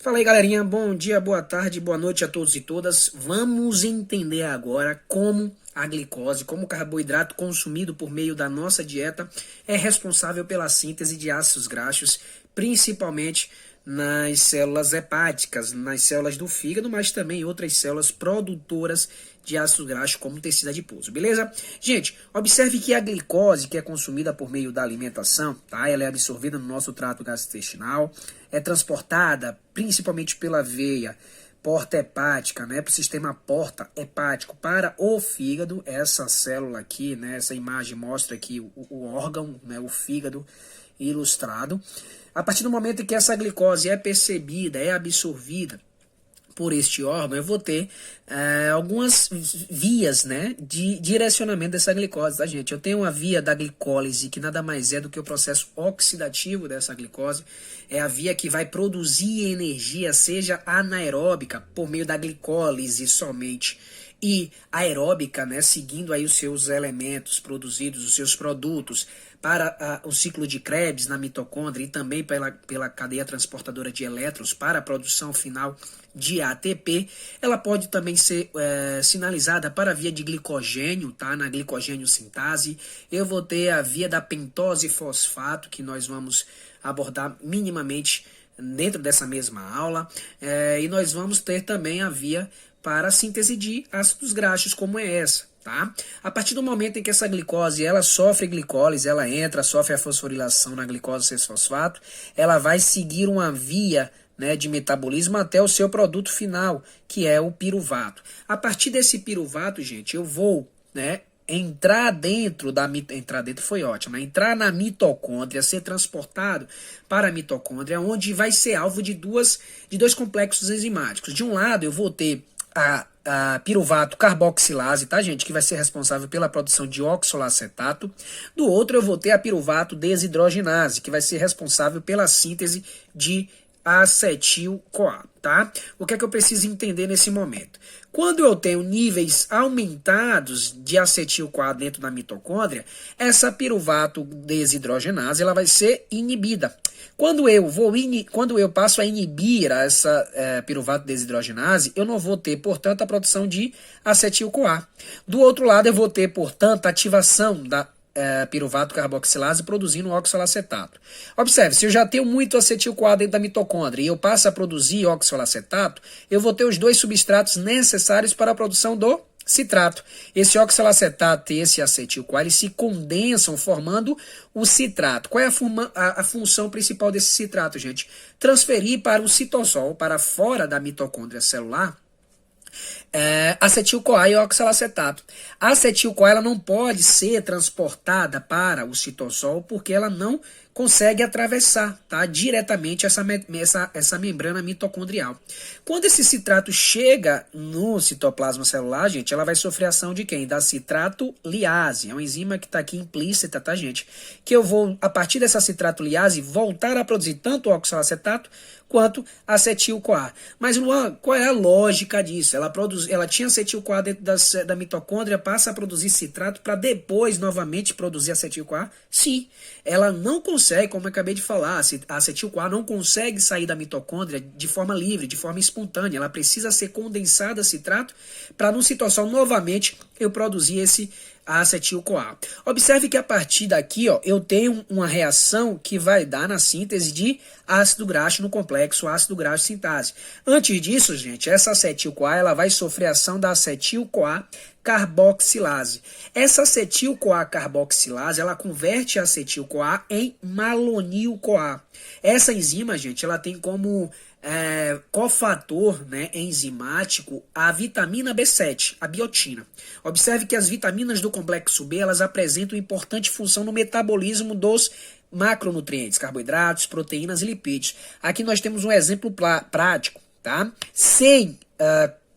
Fala aí, galerinha, bom dia, boa tarde, boa noite a todos e todas. Vamos entender agora como a glicose, como o carboidrato consumido por meio da nossa dieta é responsável pela síntese de ácidos graxos, principalmente nas células hepáticas, nas células do fígado, mas também outras células produtoras de ácidos graxos, como o tecido adiposo, beleza? Gente, observe que a glicose que é consumida por meio da alimentação, tá? Ela é absorvida no nosso trato gastrointestinal, é transportada principalmente pela veia porta hepática, né, para o sistema porta hepático, para o fígado. Essa célula aqui, né, essa imagem mostra aqui o órgão, né, o fígado ilustrado. A partir do momento em que essa glicose é percebida, é absorvida por este órgão, eu vou ter algumas vias, né, de direcionamento dessa glicose, tá, gente? Eu tenho a via da glicólise, que nada mais é do que o processo oxidativo dessa glicose. É a via que vai produzir energia, seja anaeróbica, por meio da glicólise somente, e aeróbica, né, seguindo aí os seus elementos produzidos, os seus produtos, para o ciclo de Krebs na mitocôndria e também pela cadeia transportadora de elétrons para a produção final de ATP. Ela pode também ser sinalizada para a via de glicogênio, tá? Na glicogênio sintase. Eu vou ter a via da pentose fosfato, que nós vamos abordar minimamente dentro dessa mesma aula. E nós vamos ter também a via para a síntese de ácidos graxos, como é essa. Tá? A partir do momento em que essa glicose ela sofre glicólise, ela entra, sofre a fosforilação na glicose 6-fosfato, ela vai seguir uma via, né, de metabolismo até o seu produto final, que é o piruvato. A partir desse piruvato, gente, eu vou, né, entrar dentro foi ótimo, né? Entrar na mitocôndria, ser transportado para a mitocôndria, onde vai ser alvo de dois complexos enzimáticos. De um lado, eu vou ter a piruvato carboxilase, tá, gente? Que vai ser responsável pela produção de oxalacetato. Do outro, eu vou ter a piruvato desidrogenase, que vai ser responsável pela síntese de acetil-CoA, tá? O que é que eu preciso entender nesse momento? Quando eu tenho níveis aumentados de acetil-CoA dentro da mitocôndria, essa piruvato desidrogenase ela vai ser inibida. Quando eu passo a inibir essa piruvato desidrogenase, eu não vou ter, portanto, a produção de acetil-CoA. Do outro lado, eu vou ter, portanto, a ativação da piruvato carboxilase produzindo oxalacetato. Observe, se eu já tenho muito acetil-CoA dentro da mitocôndria e eu passo a produzir oxalacetato, eu vou ter os dois substratos necessários para a produção do citrato. Esse oxalacetato e esse acetil-CoA eles se condensam formando o citrato. Qual é a função principal desse citrato, gente? Transferir para o citosol, para fora da mitocôndria celular, acetil-CoA e oxalacetato. A acetil-CoA ela não pode ser transportada para o citosol porque ela não consegue atravessar, tá, diretamente essa membrana mitocondrial. Quando esse citrato chega no citoplasma celular, gente, ela vai sofrer ação de quem? Da citrato liase. É uma enzima que está aqui implícita, tá, gente? Que eu vou, a partir dessa citrato liase, voltar a produzir tanto oxalacetato quanto acetil-CoA. Mas, Luan, qual é a lógica disso? Ela tinha acetil-CoA dentro da mitocôndria, passa a produzir citrato para depois novamente produzir acetil-CoA? Sim, ela não consegue, como eu acabei de falar, a acetil-CoA não consegue sair da mitocôndria de forma livre, de forma espontânea. Ela precisa ser condensada a citrato para no citossol novamente eu produzir esse acetil-CoA. Observe que a partir daqui, ó, eu tenho uma reação que vai dar na síntese de ácido graxo no complexo ácido graxo sintase. Antes disso, gente, essa acetil-CoA ela vai sofrer ação da acetil-CoA carboxilase. Essa acetil-CoA carboxilase ela converte a acetil-CoA em malonil-CoA. Essa enzima, gente, ela tem como cofator, né, enzimático a vitamina B7, a biotina. Observe que as vitaminas do complexo B elas apresentam importante função no metabolismo dos macronutrientes, carboidratos, proteínas e lipídios. Aqui nós temos um exemplo prático, tá? Sem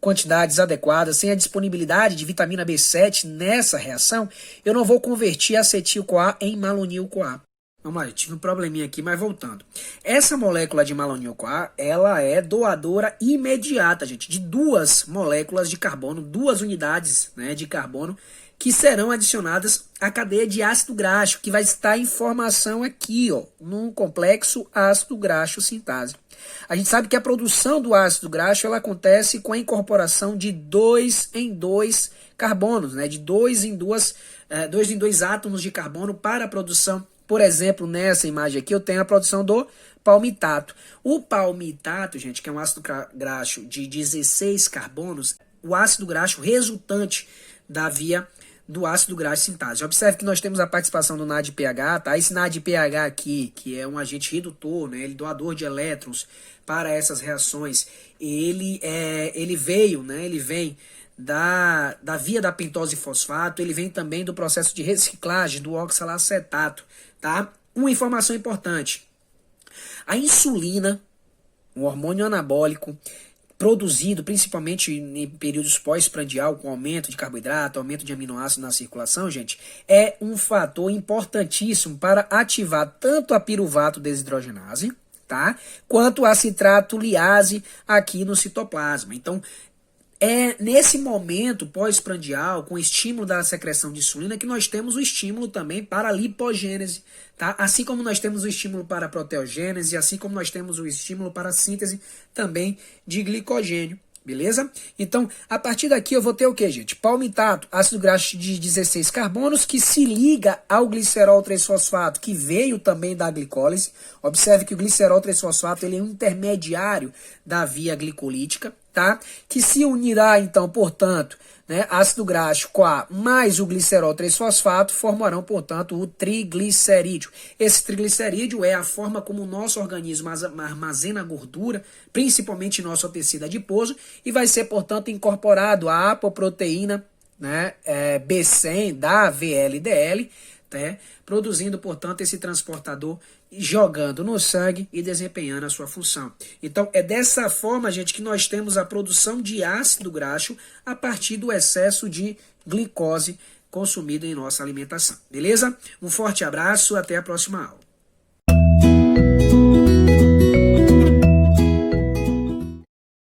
quantidades adequadas, sem a disponibilidade de vitamina B7 nessa reação, eu não vou convertir acetil-CoA em malonil-CoA. Vamos lá, eu tive um probleminha aqui, mas voltando. Essa molécula de malonil-CoA, ela é doadora imediata, gente, de duas moléculas de carbono, duas unidades, né, de carbono, que serão adicionadas à cadeia de ácido graxo, que vai estar em formação aqui, ó, no complexo ácido graxo sintase. A gente sabe que a produção do ácido graxo ela acontece com a incorporação de 2 em 2 carbonos, né, de 2 em 2 átomos de carbono para a produção. Por exemplo, nessa imagem aqui eu tenho a produção do palmitato. O palmitato, gente, que é um ácido graxo de 16 carbonos, o ácido graxo resultante da via do ácido graxo sintase. Observe que nós temos a participação do NADPH, tá? Esse NADPH aqui, que é um agente redutor, né? Ele doador de elétrons para essas reações, ele veio, né? Ele vem da via da pentose fosfato, ele vem também do processo de reciclagem do oxalacetato, tá? Uma informação importante: a insulina, um hormônio anabólico, produzido principalmente em períodos pós-prandial, com aumento de carboidrato, aumento de aminoácido na circulação, gente, é um fator importantíssimo para ativar tanto a piruvato desidrogenase, tá, quanto a citrato liase aqui no citoplasma. Então, é nesse momento pós-prandial, com o estímulo da secreção de insulina, que nós temos o estímulo também para a lipogênese, tá? Assim como nós temos o estímulo para a proteogênese, assim como nós temos o estímulo para a síntese também de glicogênio, beleza? Então, a partir daqui eu vou ter o que, gente? Palmitato, ácido graxo de 16 carbonos, que se liga ao glicerol 3-fosfato, que veio também da glicólise. Observe que o glicerol 3-fosfato ele é um intermediário da via glicolítica, tá? Que se unirá, então, portanto, né, ácido graxo CoA mais o glicerol 3-fosfato formarão, portanto, o triglicerídeo. Esse triglicerídeo é a forma como o nosso organismo armazena gordura, principalmente em nosso tecido adiposo, e vai ser, portanto, incorporado à apoproteína, né, B100 da VLDL, né, produzindo, portanto, esse transportador, jogando no sangue e desempenhando a sua função. Então, é dessa forma, gente, que nós temos a produção de ácido graxo a partir do excesso de glicose consumido em nossa alimentação. Beleza? Um forte abraço, até a próxima aula.